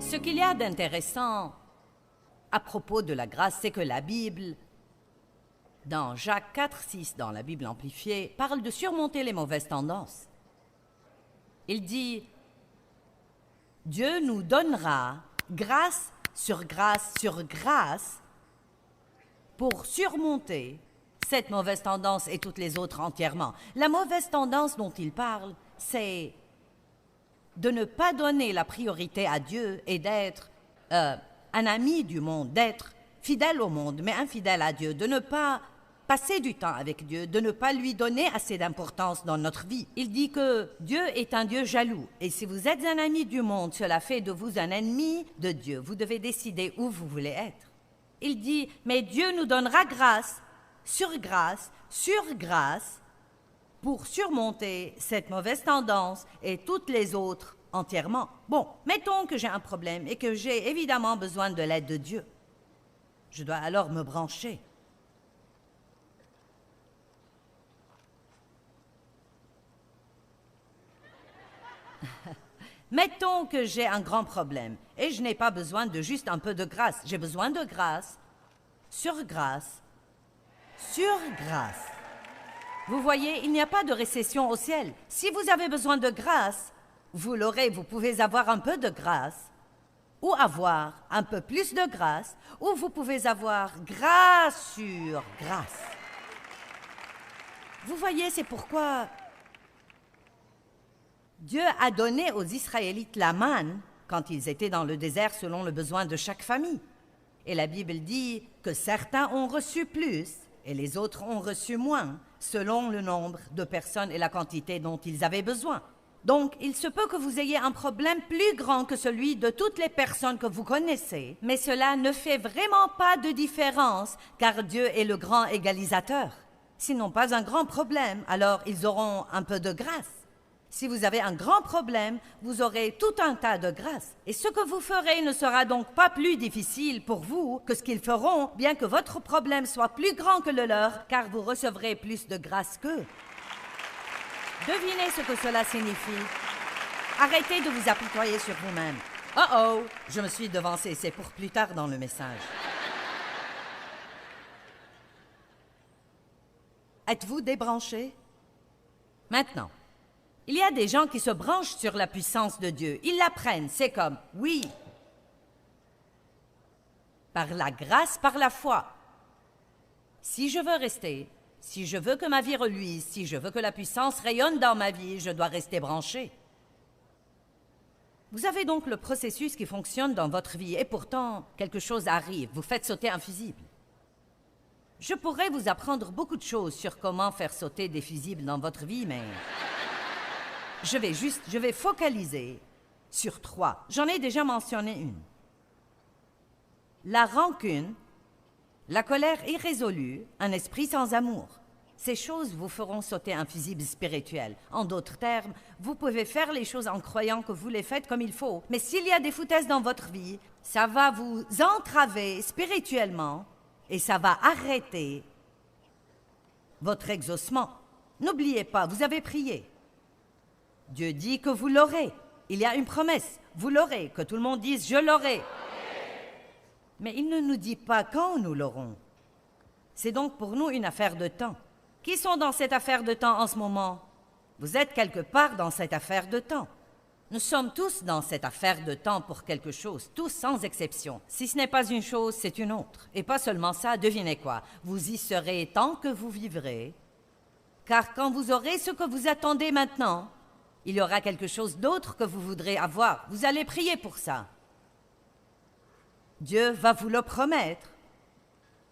Ce qu'il y a d'intéressant à propos de la grâce, c'est que la Bible, dans Jacques 4,6, dans la Bible amplifiée, parle de surmonter les mauvaises tendances. Il dit « Dieu nous donnera grâce sur grâce pour surmonter cette mauvaise tendance et toutes les autres entièrement. » La mauvaise tendance dont il parle, c'est de ne pas donner la priorité à Dieu et d'être un ami du monde, d'être fidèle au monde, mais infidèle à Dieu, de ne pas passer du temps avec Dieu, de ne pas lui donner assez d'importance dans notre vie. Il dit que Dieu est un Dieu jaloux. Et si vous êtes un ami du monde, cela fait de vous un ennemi de Dieu. Vous devez décider où vous voulez être. Il dit, mais Dieu nous donnera grâce sur grâce, pour surmonter cette mauvaise tendance et toutes les autres entièrement. Bon, mettons que j'ai un problème et que j'ai évidemment besoin de l'aide de Dieu. Je dois alors me brancher. Mettons que j'ai un grand problème et je n'ai pas besoin de juste un peu de grâce. J'ai besoin de grâce sur grâce. Vous voyez, il n'y a pas de récession au ciel. Si vous avez besoin de grâce, vous l'aurez. Vous pouvez avoir un peu de grâce ou avoir un peu plus de grâce, ou vous pouvez avoir grâce sur grâce. Vous voyez, c'est pourquoi Dieu a donné aux Israélites la manne quand ils étaient dans le désert selon le besoin de chaque famille. Et la Bible dit que certains ont reçu plus et les autres ont reçu moins, selon le nombre de personnes et la quantité dont ils avaient besoin. Donc, il se peut que vous ayez un problème plus grand que celui de toutes les personnes que vous connaissez, mais cela ne fait vraiment pas de différence, car Dieu est le grand égalisateur. S'ils n'ont pas un grand problème, alors ils auront un peu de grâce. Si vous avez un grand problème, vous aurez tout un tas de grâce. Et ce que vous ferez ne sera donc pas plus difficile pour vous que ce qu'ils feront, bien que votre problème soit plus grand que le leur, car vous recevrez plus de grâce qu'eux. Devinez ce que cela signifie. Arrêtez de vous apitoyer sur vous-même. Oh, je me suis devancé, c'est pour plus tard dans le message. Êtes-vous débranché? Maintenant. Il y a des gens qui se branchent sur la puissance de Dieu. Ils l'apprennent. C'est comme, oui, par la grâce, par la foi. Si je veux rester, si je veux que ma vie reluise, si je veux que la puissance rayonne dans ma vie, je dois rester branché. Vous avez donc le processus qui fonctionne dans votre vie et pourtant, quelque chose arrive. Vous faites sauter un fusible. Je pourrais vous apprendre beaucoup de choses sur comment faire sauter des fusibles dans votre vie, mais je vais focaliser sur 3. J'en ai déjà mentionné une. La rancune, la colère irrésolue, un esprit sans amour. Ces choses vous feront sauter un fusible spirituel. En d'autres termes, vous pouvez faire les choses en croyant que vous les faites comme il faut. Mais s'il y a des foutaises dans votre vie, ça va vous entraver spirituellement et ça va arrêter votre exaucement. N'oubliez pas, vous avez prié. Dieu dit que vous l'aurez. Il y a une promesse. Vous l'aurez. Que tout le monde dise « je l'aurai ». Mais il ne nous dit pas quand nous l'aurons. C'est donc pour nous une affaire de temps. Qui sont dans cette affaire de temps en ce moment? Vous êtes quelque part dans cette affaire de temps. Nous sommes tous dans cette affaire de temps pour quelque chose, tous sans exception. Si ce n'est pas une chose, c'est une autre. Et pas seulement ça, devinez quoi? Vous y serez tant que vous vivrez. Car quand vous aurez ce que vous attendez maintenant, il y aura quelque chose d'autre que vous voudrez avoir. Vous allez prier pour ça. Dieu va vous le promettre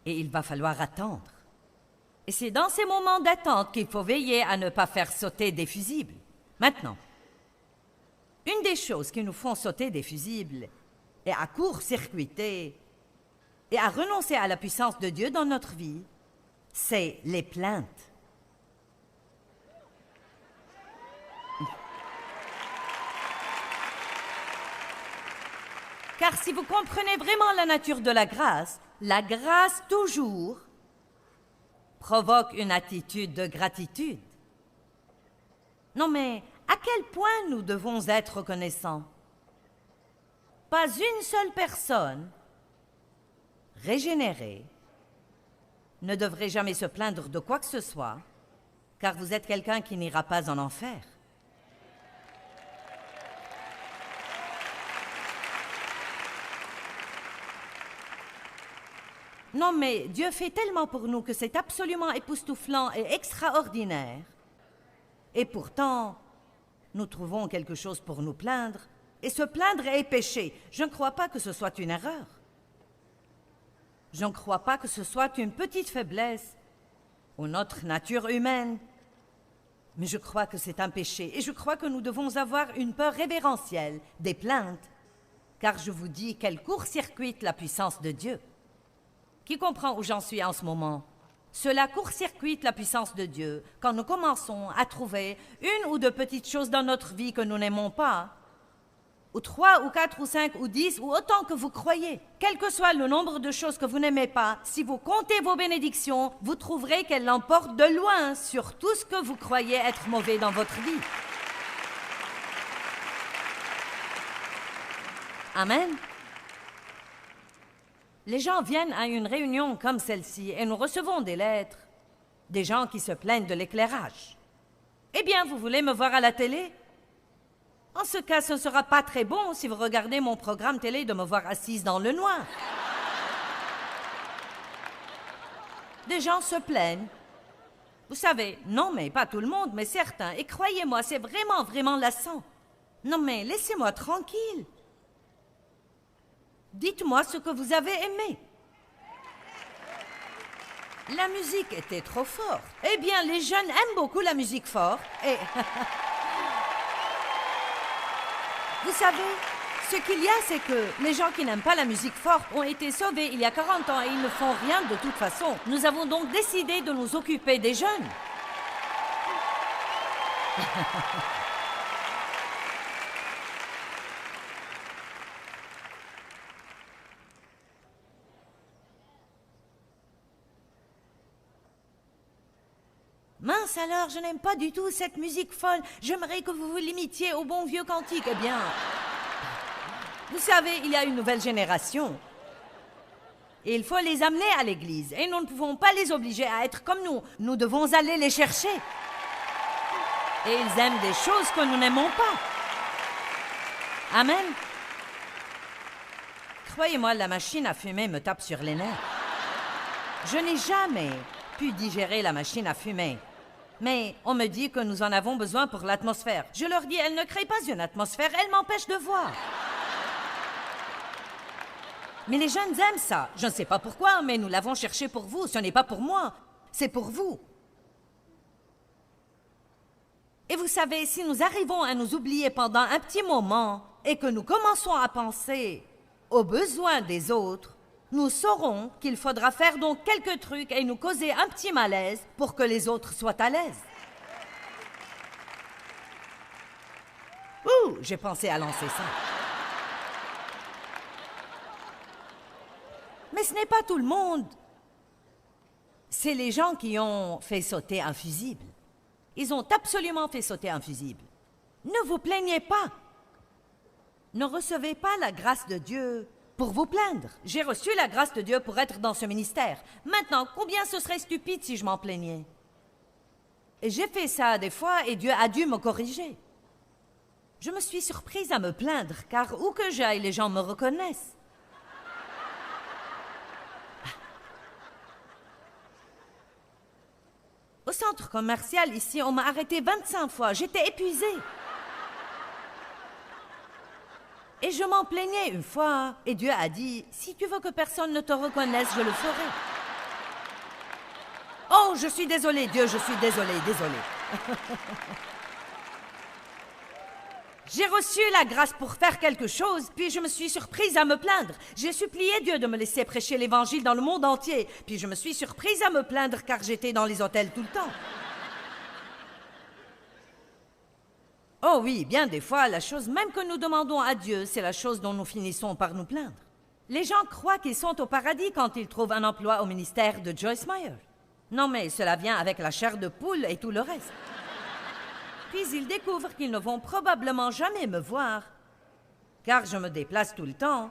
et il va falloir attendre. Et c'est dans ces moments d'attente qu'il faut veiller à ne pas faire sauter des fusibles. Maintenant, une des choses qui nous font sauter des fusibles et à court-circuiter et à renoncer à la puissance de Dieu dans notre vie, c'est les plaintes. Car si vous comprenez vraiment la nature de la grâce toujours provoque une attitude de gratitude. Non mais, à quel point nous devons être reconnaissants? pas une seule personne régénérée ne devrait jamais se plaindre de quoi que ce soit, car vous êtes quelqu'un qui n'ira pas en enfer. Non, mais Dieu fait tellement pour nous que c'est absolument époustouflant et extraordinaire. Et pourtant, nous trouvons quelque chose pour nous plaindre, et se plaindre est péché. Je ne crois pas que ce soit une erreur. Je ne crois pas que ce soit une petite faiblesse ou notre nature humaine. Mais je crois que c'est un péché, et je crois que nous devons avoir une peur révérentielle des plaintes, car je vous dis qu'elle court-circuite la puissance de Dieu. Qui comprend où j'en suis en ce moment? Cela court-circuite la puissance de Dieu quand nous commençons à trouver une ou deux petites choses dans notre vie que nous n'aimons pas, ou 3 ou 4 ou 5 ou 10 ou autant que vous croyez. Quel que soit le nombre de choses que vous n'aimez pas, si vous comptez vos bénédictions, vous trouverez qu'elles l'emportent de loin sur tout ce que vous croyez être mauvais dans votre vie. Amen. Les gens viennent à une réunion comme celle-ci et nous recevons des lettres. Des gens qui se plaignent de l'éclairage. Eh bien, vous voulez me voir à la télé? En ce cas, ce ne sera pas très bon si vous regardez mon programme télé de me voir assise dans le noir. Des gens se plaignent. Vous savez, non, mais pas tout le monde, mais certains. Et croyez-moi, c'est vraiment, vraiment lassant. Non, mais laissez-moi tranquille. Dites-moi ce que vous avez aimé. La musique était trop forte. Eh bien, les jeunes aiment beaucoup la musique forte. Et... Vous savez, ce qu'il y a, c'est que les gens qui n'aiment pas la musique forte ont été sauvés il y a 40 ans et ils ne font rien de toute façon. Nous avons donc décidé de nous occuper des jeunes. Mince alors, je n'aime pas du tout cette musique folle. J'aimerais que vous vous limitiez au bon vieux cantique. Eh bien, vous savez, il y a une nouvelle génération. Et il faut les amener à l'église. Et nous ne pouvons pas les obliger à être comme nous. Nous devons aller les chercher. Et ils aiment des choses que nous n'aimons pas. Amen. Croyez-moi, la machine à fumer me tape sur les nerfs. Je n'ai jamais pu digérer la machine à fumer. Mais on me dit que nous en avons besoin pour l'atmosphère. Je leur dis, elle ne crée pas une atmosphère, elle m'empêche de voir. Mais les jeunes aiment ça. Je ne sais pas pourquoi, mais nous l'avons cherché pour vous. Ce n'est pas pour moi, c'est pour vous. Et vous savez, si nous arrivons à nous oublier pendant un petit moment et que nous commençons à penser aux besoins des autres, nous saurons qu'il faudra faire donc quelques trucs et nous causer un petit malaise pour que les autres soient à l'aise. Ouh, j'ai pensé à lancer ça. Mais ce n'est pas tout le monde. C'est les gens qui ont fait sauter un fusible. Ils ont absolument fait sauter un fusible. Ne vous plaignez pas. Ne recevez pas la grâce de Dieu pour vous plaindre. J'ai reçu la grâce de Dieu pour être dans ce ministère. Maintenant, combien ce serait stupide si je m'en plaignais? Et j'ai fait ça des fois et Dieu a dû me corriger. Je me suis surprise à me plaindre, car où que j'aille, les gens me reconnaissent. Au centre commercial, ici, on m'a arrêté 25 fois. J'étais épuisée. Et je m'en plaignais une fois. Et Dieu a dit, si tu veux que personne ne te reconnaisse, je le ferai. Oh, je suis désolée, Dieu, je suis désolée. J'ai reçu la grâce pour faire quelque chose, puis je me suis surprise à me plaindre. J'ai supplié Dieu de me laisser prêcher l'Évangile dans le monde entier, puis je me suis surprise à me plaindre car j'étais dans les hôtels tout le temps. Oh oui, bien des fois, la chose même que nous demandons à Dieu, c'est la chose dont nous finissons par nous plaindre. Les gens croient qu'ils sont au paradis quand ils trouvent un emploi au ministère de Joyce Meyer. Non, mais cela vient avec la chair de poule et tout le reste. Puis ils découvrent qu'ils ne vont probablement jamais me voir. car je me déplace tout le temps.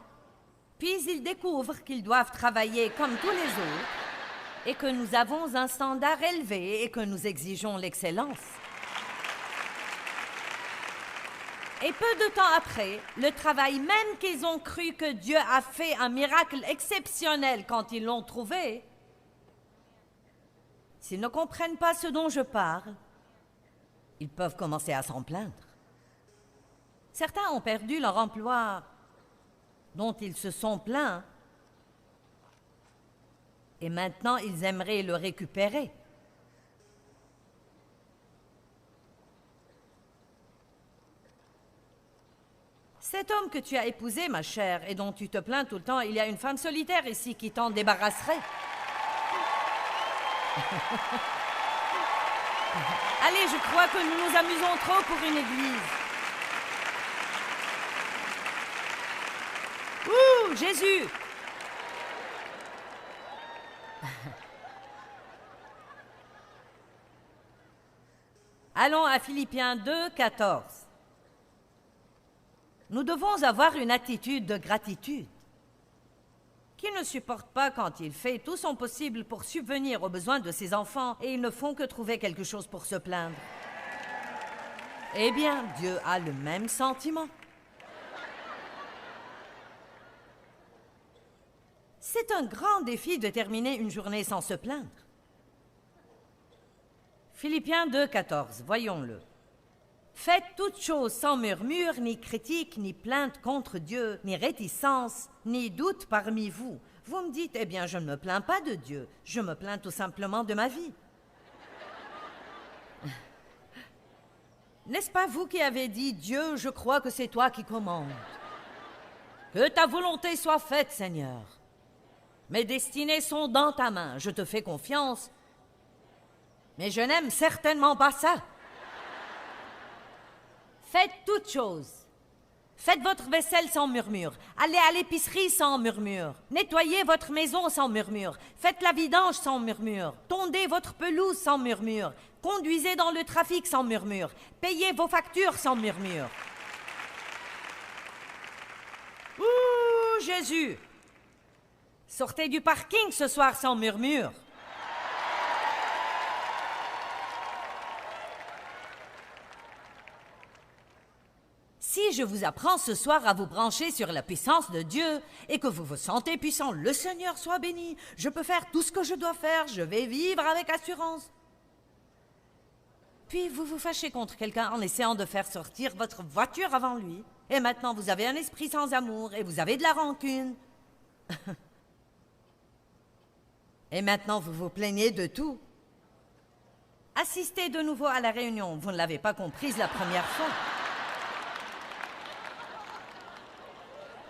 Puis ils découvrent qu'ils doivent travailler comme tous les autres et que nous avons un standard élevé et que nous exigeons l'excellence. Et peu de temps après, le travail même qu'ils ont cru que Dieu a fait un miracle exceptionnel quand ils l'ont trouvé, s'ils ne comprennent pas ce dont je parle, ils peuvent commencer à s'en plaindre. Certains ont perdu leur emploi dont ils se sont plaints et maintenant ils aimeraient le récupérer. Cet homme que tu as épousé, ma chère, et dont tu te plains tout le temps, il y a une femme solitaire ici qui t'en débarrasserait. Allez, je crois que nous nous amusons trop pour une église. Ouh, Jésus! Allons à Philippiens 2, 14. Nous devons avoir une attitude de gratitude. Qui ne supporte pas quand il fait tout son possible pour subvenir aux besoins de ses enfants et ils ne font que trouver quelque chose pour se plaindre? Eh bien, Dieu a le même sentiment. C'est un grand défi de terminer une journée sans se plaindre. Philippiens 2, 14, voyons-le. Faites toutes choses sans murmure, ni critique, ni plainte contre Dieu, ni réticence, ni doute parmi vous. Vous me dites, eh bien, je ne me plains pas de Dieu, je me plains tout simplement de ma vie. N'est-ce pas vous qui avez dit, Dieu, je crois que c'est toi qui commandes. Que ta volonté soit faite, Seigneur. Mes destinées sont dans ta main, je te fais confiance, mais je n'aime certainement pas ça. Faites toutes choses. Faites votre vaisselle sans murmure. Allez à l'épicerie sans murmure. Nettoyez votre maison sans murmure. Faites la vidange sans murmure. Tondez votre pelouse sans murmure. Conduisez dans le trafic sans murmure. Payez vos factures sans murmure. Ouh, Jésus! Sortez du parking ce soir sans murmure. Si je vous apprends ce soir à vous brancher sur la puissance de Dieu et que vous vous sentez puissant, le Seigneur soit béni, je peux faire tout ce que je dois faire, je vais vivre avec assurance. Puis vous vous fâchez contre quelqu'un en essayant de faire sortir votre voiture avant lui. Et maintenant vous avez un esprit sans amour et vous avez de la rancune. Et maintenant vous vous plaignez de tout. Assistez de nouveau à la réunion, vous ne l'avez pas comprise la première fois.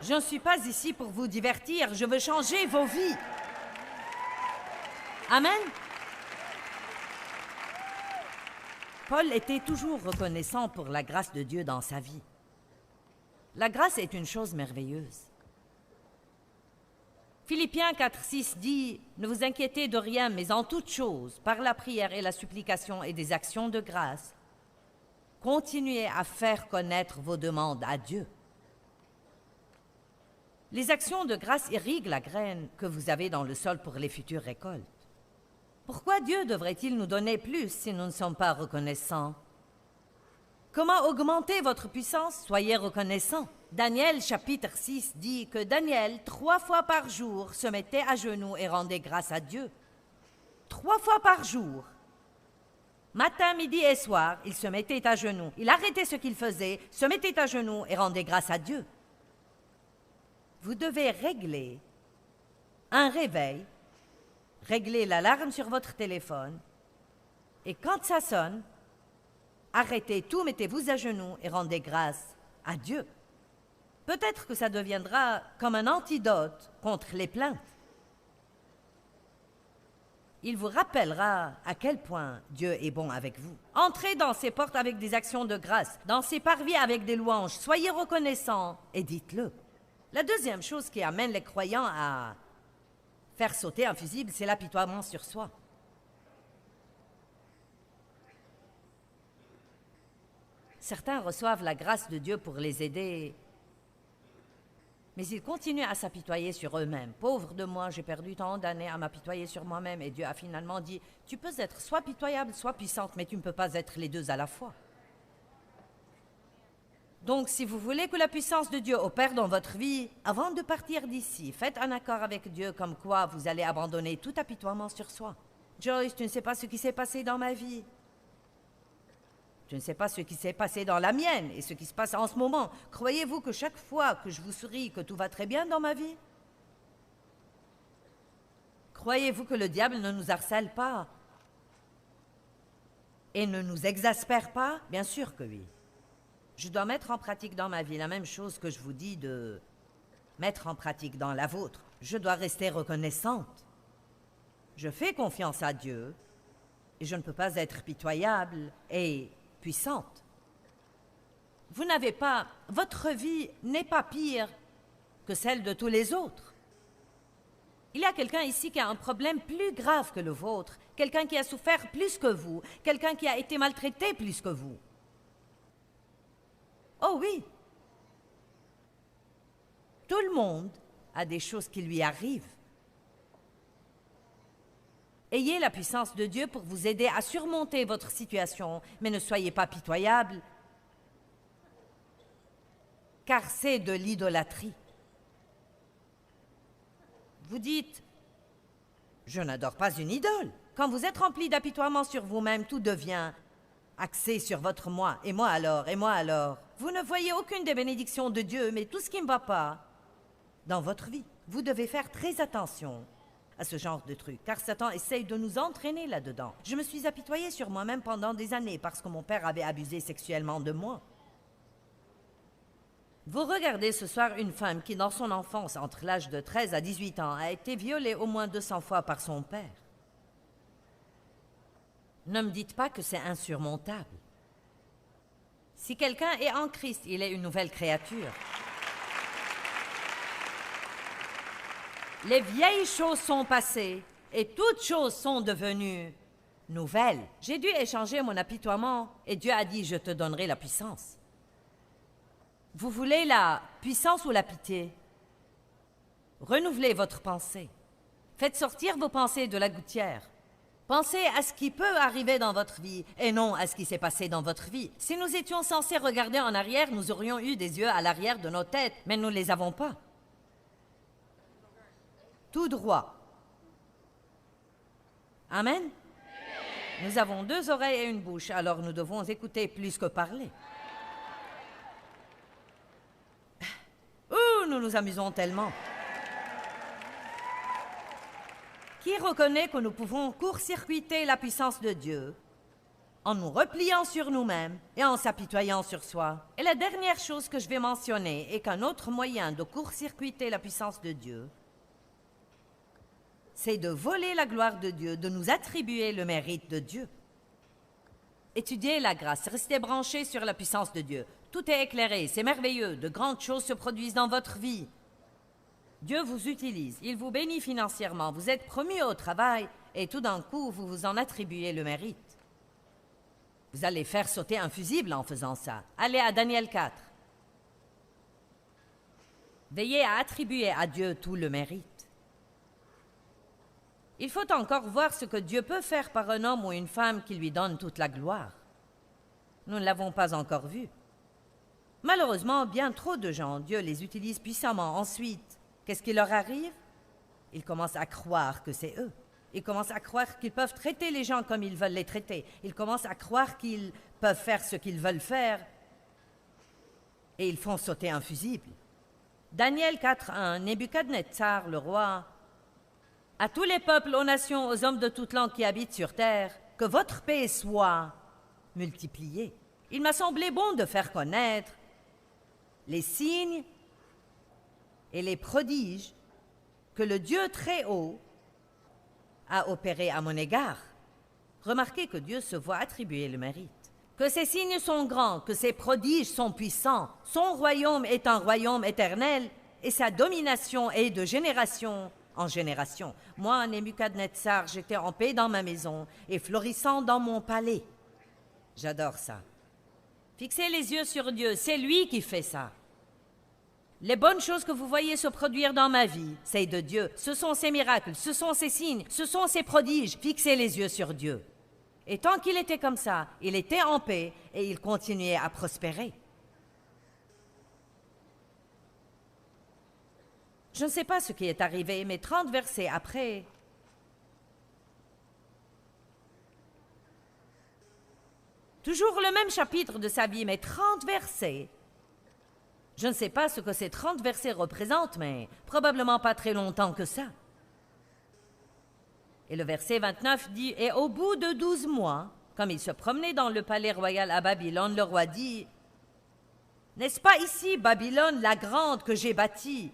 Je ne suis pas ici pour vous divertir, je veux changer vos vies. Amen. Paul était toujours reconnaissant pour la grâce de Dieu dans sa vie. La grâce est une chose merveilleuse. Philippiens 4, 6 dit « Ne vous inquiétez de rien, mais en toute chose, par la prière et la supplication et des actions de grâce, continuez à faire connaître vos demandes à Dieu. » Les actions de grâce irriguent la graine que vous avez dans le sol pour les futures récoltes. Pourquoi Dieu devrait-il nous donner plus si nous ne sommes pas reconnaissants? Comment augmenter votre puissance? Soyez reconnaissants. Daniel chapitre 6 dit que Daniel, 3 fois par jour, se mettait à genoux et rendait grâce à Dieu. 3 fois par jour. Matin, midi et soir, il se mettait à genoux. Il arrêtait ce qu'il faisait, se mettait à genoux et rendait grâce à Dieu. Vous devez régler un réveil, régler l'alarme sur votre téléphone, et quand ça sonne, arrêtez tout, mettez-vous à genoux et rendez grâce à Dieu. Peut-être que ça deviendra comme un antidote contre les plaintes. Il vous rappellera à quel point Dieu est bon avec vous. Entrez dans ses portes avec des actions de grâce, dans ses parvis avec des louanges, soyez reconnaissants et dites-le. La deuxième chose qui amène les croyants à faire sauter un fusible, c'est l'apitoiement sur soi. Certains reçoivent la grâce de Dieu pour les aider Mais ils continuent à s'apitoyer sur eux-mêmes. Pauvre de moi, j'ai perdu tant d'années à m'apitoyer sur moi-même et Dieu a finalement dit, tu peux être soit pitoyable, soit puissante, mais tu ne peux pas être les deux à la fois. Donc, si vous voulez que la puissance de Dieu opère dans votre vie, avant de partir d'ici, faites un accord avec Dieu comme quoi vous allez abandonner tout apitoiement sur soi. Joyce, tu ne sais pas ce qui s'est passé dans ma vie. Tu ne sais pas ce qui s'est passé dans la mienne et ce qui se passe en ce moment. Croyez-vous que chaque fois que je vous souris, que tout va très bien dans ma vie? Croyez-vous que le diable ne nous harcèle pas et ne nous exaspère pas? Bien sûr que oui. Je dois mettre en pratique dans ma vie la même chose que je vous dis de mettre en pratique dans la vôtre. Je dois rester reconnaissante. Je fais confiance à Dieu et je ne peux pas être pitoyable et puissante. Vous n'avez pas... Votre vie n'est pas pire que celle de tous les autres. Il y a quelqu'un ici qui a un problème plus grave que le vôtre, quelqu'un qui a souffert plus que vous, quelqu'un qui a été maltraité plus que vous. Oh oui! Tout le monde a des choses qui lui arrivent. Ayez la puissance de Dieu pour vous aider à surmonter votre situation, mais ne soyez pas pitoyable, car c'est de l'idolâtrie. Vous dites, je n'adore pas une idole. Quand vous êtes rempli d'apitoiement sur vous-même, tout devient axé sur votre moi. Et moi alors, et moi alors. Vous ne voyez aucune des bénédictions de Dieu, mais tout ce qui ne va pas dans votre vie. Vous devez faire très attention à ce genre de truc, car Satan essaye de nous entraîner là-dedans. Je me suis apitoyée sur moi-même pendant des années parce que mon père avait abusé sexuellement de moi. Vous regardez ce soir une femme qui, dans son enfance, entre l'âge de 13 à 18 ans, a été violée au moins 200 fois par son père. Ne me dites pas que c'est insurmontable. Si quelqu'un est en Christ, il est une nouvelle créature. Les vieilles choses sont passées et toutes choses sont devenues nouvelles. J'ai dû échanger mon apitoiement et Dieu a dit, je te donnerai la puissance. Vous voulez la puissance ou la pitié? Renouvelez votre pensée. Faites sortir vos pensées de la gouttière. Pensez à ce qui peut arriver dans votre vie et non à ce qui s'est passé dans votre vie. Si nous étions censés regarder en arrière, nous aurions eu des yeux à l'arrière de nos têtes, mais nous ne les avons pas. Tout droit. Amen? Nous avons 2 oreilles et une bouche, alors nous devons écouter plus que parler. Ouh, nous nous amusons tellement. Qui reconnaît que nous pouvons court-circuiter la puissance de Dieu en nous repliant sur nous-mêmes et en s'apitoyant sur soi? Et la dernière chose que je vais mentionner est qu'un autre moyen de court-circuiter la puissance de Dieu, c'est de voler la gloire de Dieu, de nous attribuer le mérite de Dieu. Étudiez la grâce, restez branchés sur la puissance de Dieu. Tout est éclairé, c'est merveilleux, de grandes choses se produisent dans votre vie. Dieu vous utilise, il vous bénit financièrement, vous êtes promu au travail et tout d'un coup, vous vous en attribuez le mérite. Vous allez faire sauter un fusible en faisant ça. Allez à Daniel 4. Veillez à attribuer à Dieu tout le mérite. Il faut encore voir ce que Dieu peut faire par un homme ou une femme qui lui donne toute la gloire. Nous ne l'avons pas encore vu. Malheureusement, bien trop de gens, Dieu les utilise puissamment. Ensuite, qu'est-ce qui leur arrive? Ils commencent à croire que c'est eux. Ils commencent à croire qu'ils peuvent traiter les gens comme ils veulent les traiter. Ils commencent à croire qu'ils peuvent faire ce qu'ils veulent faire. Et ils font sauter un fusible. Daniel 4.1, Nebuchadnezzar, le roi, à tous les peuples, aux nations, aux hommes de toute langue qui habitent sur terre, que votre paix soit multipliée. Il m'a semblé bon de faire connaître les signes et les prodiges que le Dieu très haut a opérés à mon égard. Remarquez que Dieu se voit attribuer le mérite. Que ses signes sont grands, que ses prodiges sont puissants. Son royaume est un royaume éternel et sa domination est de génération en génération. Moi, Nebuchadnezzar, j'étais en paix dans ma maison et florissant dans mon palais. J'adore ça. Fixez les yeux sur Dieu, c'est lui qui fait ça. Les bonnes choses que vous voyez se produire dans ma vie, c'est de Dieu. Ce sont ses miracles, ce sont ses signes, ce sont ses prodiges. Fixez les yeux sur Dieu. Et tant qu'il était comme ça, il était en paix et il continuait à prospérer. Je ne sais pas ce qui est arrivé, mais 30 versets après, toujours le même chapitre de sa vie, mais 30 versets. Je ne sais pas ce que ces 30 versets représentent, mais probablement pas très longtemps que ça. Et le verset 29 dit « Et au bout de 12 mois, comme il se promenait dans le palais royal à Babylone, le roi dit « N'est-ce pas ici Babylone la grande que j'ai bâtie ?»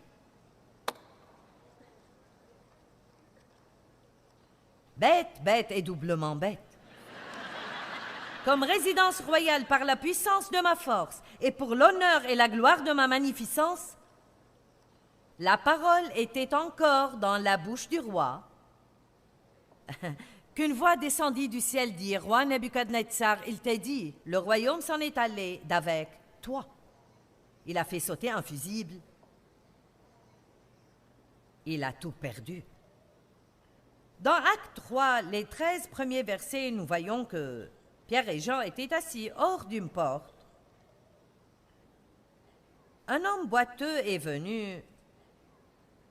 Bête, bête et doublement bête. Comme résidence royale par la puissance de ma force et pour l'honneur et la gloire de ma magnificence, la parole était encore dans la bouche du roi, qu'une voix descendit du ciel dit, « Roi Nebuchadnezzar, il t'est dit, le royaume s'en est allé d'avec toi. » Il a fait sauter un fusible. Il a tout perdu. Dans Acte 3, les 13 premiers versets, nous voyons que Pierre et Jean étaient assis hors d'une porte. Un homme boiteux est venu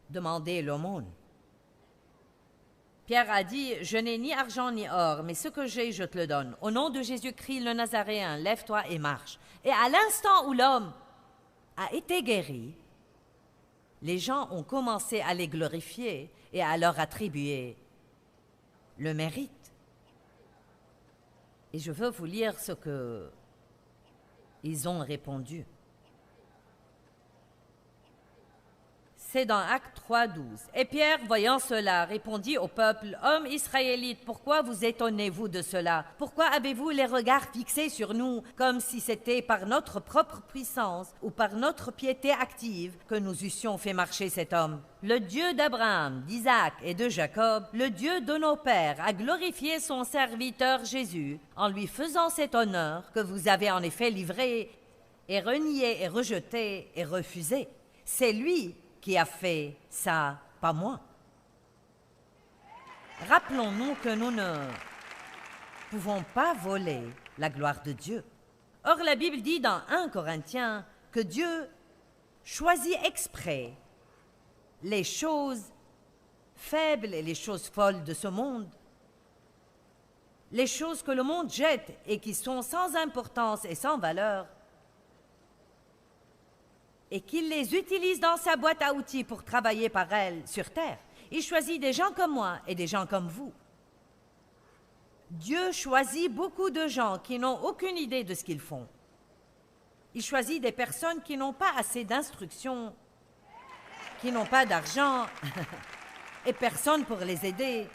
demander l'aumône. Pierre a dit, « Je n'ai ni argent ni or, mais ce que j'ai, je te le donne. Au nom de Jésus-Christ le Nazaréen, lève-toi et marche. » Et à l'instant où l'homme a été guéri, les gens ont commencé à les glorifier et à leur attribuer le mérite. Et je veux vous lire ce que ils ont répondu. C'est dans Acte 3, 12. Et Pierre, voyant cela, répondit au peuple, « Hommes israélites, pourquoi vous étonnez-vous de cela? Pourquoi avez-vous les regards fixés sur nous, comme si c'était par notre propre puissance ou par notre piété active que nous eussions fait marcher cet homme? Le Dieu d'Abraham, d'Isaac et de Jacob, le Dieu de nos pères, a glorifié son serviteur Jésus en lui faisant cet honneur que vous avez en effet livré et renié et rejeté et refusé. C'est lui qui a fait ça, pas moi. » Rappelons-nous que nous ne pouvons pas voler la gloire de Dieu. Or, la Bible dit dans 1 Corinthiens que Dieu choisit exprès les choses faibles et les choses folles de ce monde, les choses que le monde jette et qui sont sans importance et sans valeur, et qu'il les utilise dans sa boîte à outils pour travailler par elle sur terre. Il choisit des gens comme moi et des gens comme vous. Dieu choisit beaucoup de gens qui n'ont aucune idée de ce qu'ils font. Il choisit des personnes qui n'ont pas assez d'instruction, qui n'ont pas d'argent et personne pour les aider.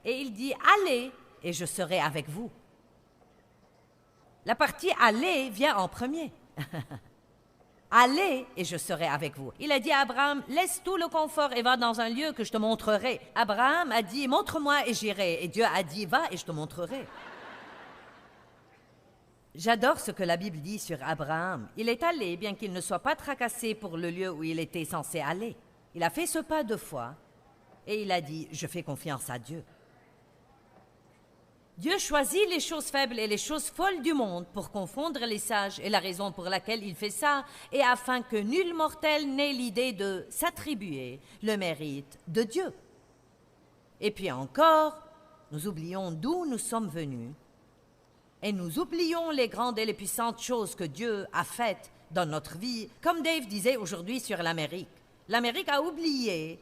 Et il dit « Allez et je serai avec vous ». La partie « Allez » vient en premier. Allez et je serai avec vous. Il a dit à Abraham, laisse tout le confort et va dans un lieu que je te montrerai. Abraham a dit, montre-moi et j'irai. Et Dieu a dit, va et je te montrerai. J'adore ce que la Bible dit sur Abraham. Il est allé, bien qu'il ne soit pas tracassé pour le lieu où il était censé aller. Il a fait ce pas 2 fois et il a dit, je fais confiance à Dieu. Dieu choisit les choses faibles et les choses folles du monde pour confondre les sages, et la raison pour laquelle il fait ça est afin que nul mortel n'ait l'idée de s'attribuer le mérite de Dieu. Et puis encore, nous oublions d'où nous sommes venus et nous oublions les grandes et les puissantes choses que Dieu a faites dans notre vie, comme Dave disait aujourd'hui sur l'Amérique. L'Amérique a oublié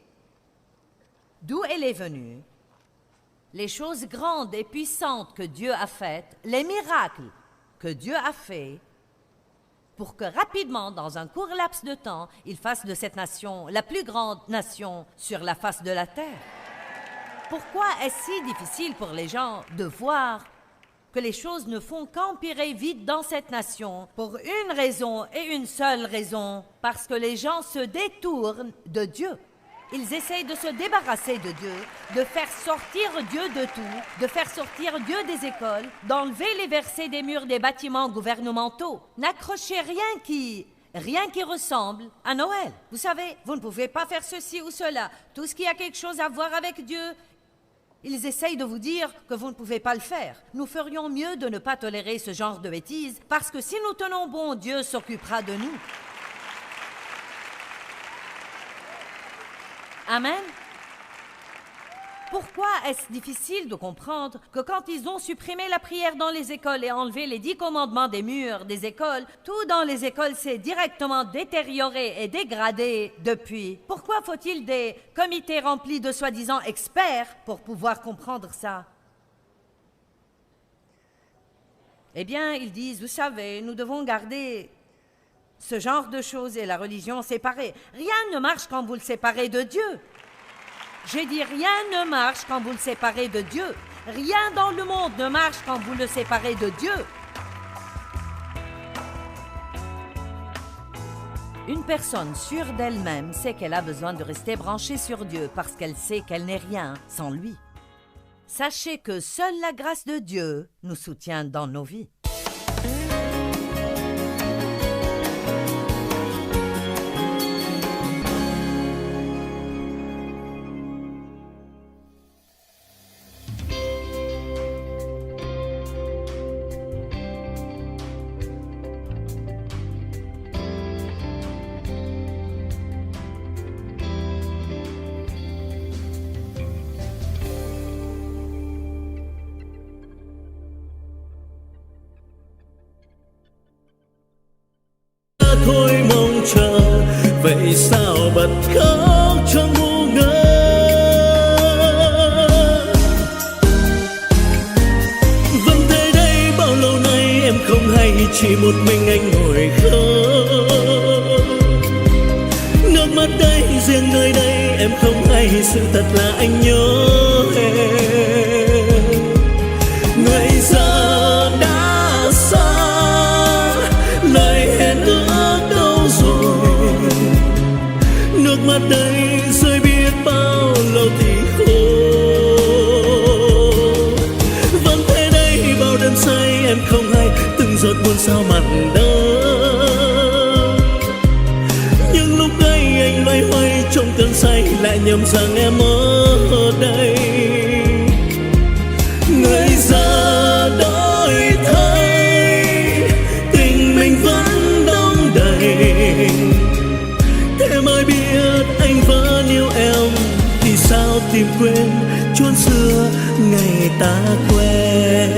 d'où elle est venue, les choses grandes et puissantes que Dieu a faites, les miracles que Dieu a faits, pour que rapidement, dans un court laps de temps, il fasse de cette nation la plus grande nation sur la face de la terre. Pourquoi est-ce si difficile pour les gens de voir que les choses ne font qu'empirer vite dans cette nation pour une raison et une seule raison, parce que les gens se détournent de Dieu. Ils essayent de se débarrasser de Dieu, de faire sortir Dieu de tout, de faire sortir Dieu des écoles, d'enlever les versets des murs des bâtiments gouvernementaux. N'accrochez rien qui rien qui ressemble à Noël. Vous savez, vous ne pouvez pas faire ceci ou cela. Tout ce qui a quelque chose à voir avec Dieu, ils essayent de vous dire que vous ne pouvez pas le faire. Nous ferions mieux de ne pas tolérer ce genre de bêtises, parce que si nous tenons bon, Dieu s'occupera de nous. Amen. Pourquoi est-ce difficile de comprendre que quand ils ont supprimé la prière dans les écoles et enlevé les 10 commandements des murs des écoles, tout dans les écoles s'est directement détérioré et dégradé depuis? Pourquoi faut-il des comités remplis de soi-disant experts pour pouvoir comprendre ça? Eh bien, ils disent, vous savez, nous devons garder ce genre de choses et la religion séparée. Rien ne marche quand vous le séparez de Dieu. J'ai dit, rien ne marche quand vous le séparez de Dieu. Rien dans le monde ne marche quand vous le séparez de Dieu. Une personne sûre d'elle-même sait qu'elle a besoin de rester branchée sur Dieu parce qu'elle sait qu'elle n'est rien sans lui. Sachez que seule la grâce de Dieu nous soutient dans nos vies. Thôi mong chờ, vậy sao bật khóc cho ngu ngơ. Vẫn thế đây bao lâu nay em không hay, chỉ một mình anh ngồi khóc. Nước mắt đây riêng nơi đây em không hay, sự thật là anh nhớ em. Người giờ đã xa, lời hẹn ước đâu rồi. Nước mắt đây rơi biết bao lâu thì khô. Vẫn thế đây bao đêm say em không hay, từng giọt buồn sao mặn đắng. Nhưng lúc ấy anh loay hoay trong cơn say, lại nhầm rằng em ở đây. Người giờ đổi thay, tình mình vẫn đong đầy. Thế mới biết anh vẫn yêu em, thì sao tìm quên chốn xưa ngày ta quen.